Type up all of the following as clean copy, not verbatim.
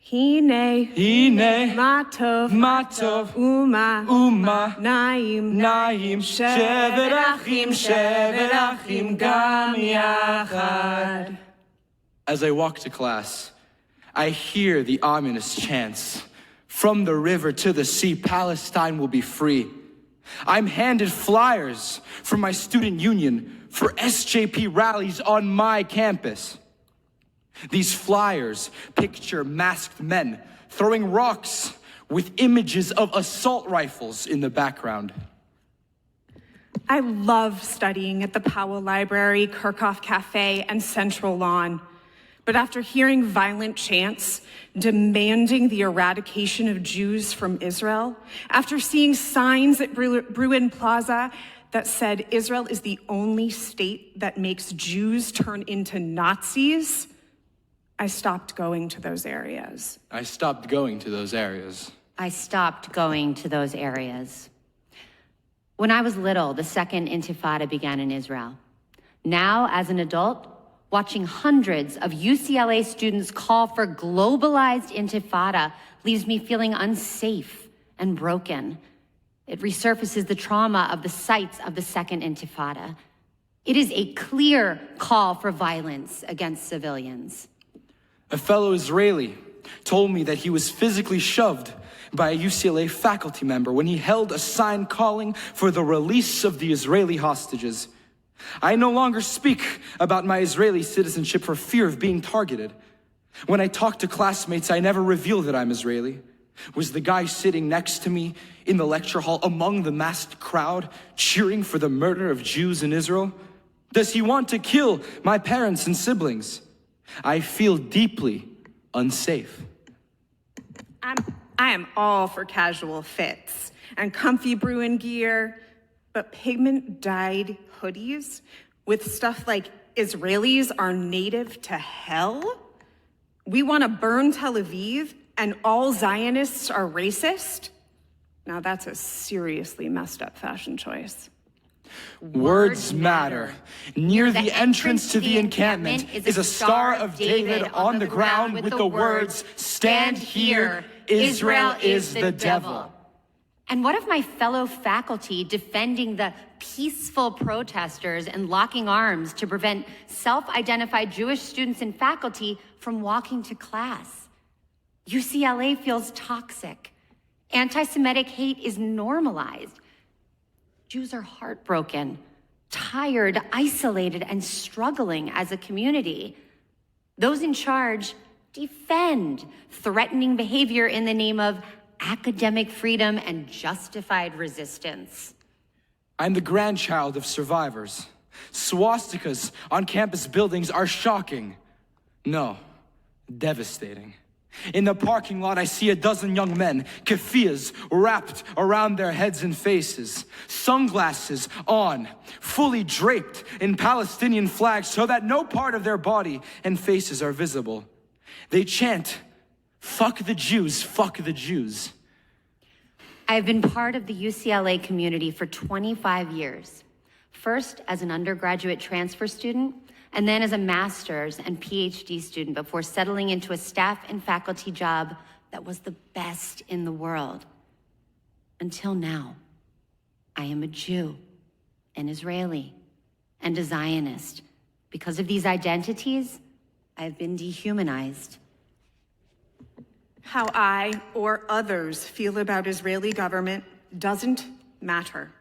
Hine, Matov, Uma, Naim, Shevet Achim, Gam Yachad. As I walk to class, I hear the ominous chants. From the river to the sea, Palestine will be free. I'm handed flyers from my student union for SJP rallies on my campus. These flyers picture masked men throwing rocks with images of assault rifles in the background. I love studying at the Powell Library, Kirchhoff Cafe, and Central Lawn. But after hearing violent chants demanding the eradication of Jews from Israel, after seeing signs at Bruin Plaza that said Israel is the only state that makes Jews turn into Nazis, I stopped going to those areas. I stopped going to those areas. When I was little, the second intifada began in Israel. Now, as an adult, watching hundreds of UCLA students call for globalized intifada leaves me feeling unsafe and broken. It resurfaces the trauma of the sites of the second intifada. It is a clear call for violence against civilians. A fellow Israeli told me that he was physically shoved by a UCLA faculty member when he held a sign calling for the release of the Israeli hostages. I no longer speak about my Israeli citizenship for fear of being targeted. When I talk to classmates, I never reveal that I'm Israeli. Was the guy sitting next to me in the lecture hall among the masked crowd cheering for the murder of Jews in Israel? Does he want to kill my parents and siblings? I feel deeply unsafe. I am all for casual fits and comfy Bruin gear, but pigment-dyed hoodies with stuff like Israelis are native to hell? We want to burn Tel Aviv and all Zionists are racist? Now that's a seriously messed up fashion choice. Words matter. Near the entrance to the encampment is a Star of David on the ground with the words, "Stand here, Israel is the devil." And what of my fellow faculty defending the peaceful protesters and locking arms to prevent self-identified Jewish students and faculty from walking to class? UCLA feels toxic. Anti-Semitic hate is normalized. Jews are heartbroken, tired, isolated, and struggling as a community. Those in charge defend threatening behavior in the name of academic freedom and justified resistance. I'm the grandchild of survivors. Swastikas on campus buildings are shocking. No, devastating. In the parking lot, I see a dozen young men, keffiyehs wrapped around their heads and faces, sunglasses on, fully draped in Palestinian flags so that no part of their body and faces are visible. They chant, "Fuck the Jews, fuck the Jews." I've been part of the UCLA community for 25 years. First as an undergraduate transfer student, and then as a master's and PhD student before settling into a staff and faculty job that was the best in the world. Until now, I am a Jew, an Israeli, and a Zionist. Because of these identities, I've been dehumanized. How I or others feel about Israeli government doesn't matter.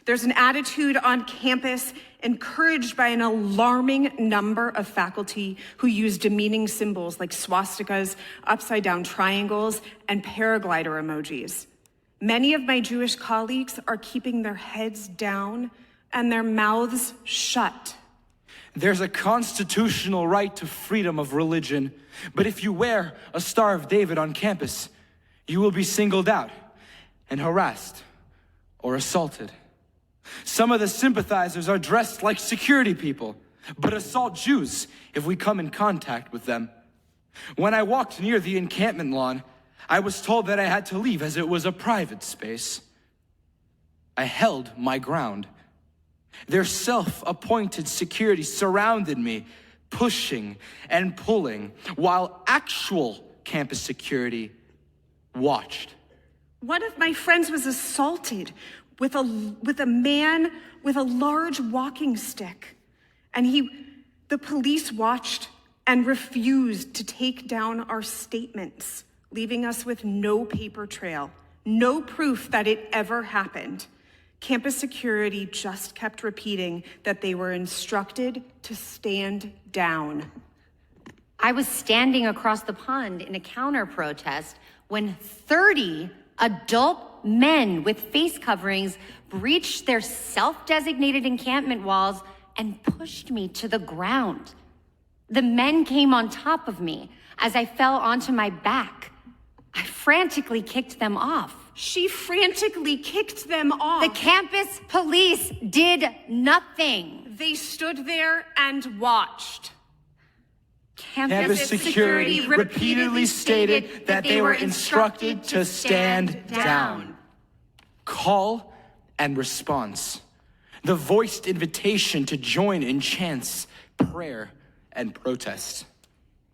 There's an attitude on campus encouraged by an alarming number of faculty who use demeaning symbols like swastikas, upside-down triangles, and paraglider emojis. Many of my Jewish colleagues are keeping their heads down and their mouths shut. There's a constitutional right to freedom of religion, but if you wear a Star of David on campus, you will be singled out and harassed or assaulted. Some of the sympathizers are dressed like security people, but assault Jews if we come in contact with them. When I walked near the encampment lawn, I was told that I had to leave as it was a private space. I held my ground. Their self-appointed security surrounded me, pushing and pulling, while actual campus security watched. One of my friends was assaulted with a man with a large walking stick, and the police watched and refused to take down our statements, leaving us with no paper trail, no proof that it ever happened. Campus security just kept repeating that they were instructed to stand down. I was standing across the pond in a counter protest when 30 adult men with face coverings breached their self-designated encampment walls and pushed me to the ground. The men came on top of me as I fell onto my back. I frantically kicked them off. She frantically kicked them off. The campus police did nothing. They stood there and watched. Campus security repeatedly stated that they were instructed to stand down. Call and response. The voiced invitation to join in chants, prayer, and protest.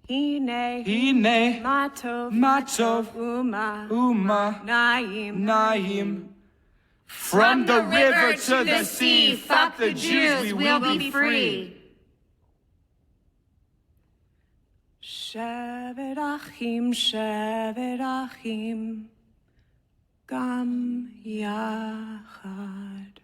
Hine, Hine, Matov, Matov, Uma, Naim, Naim. From the river to the sea, fuck the Jews, we will be free. Shevet Achim, Shevet Achim, Gam Yachad.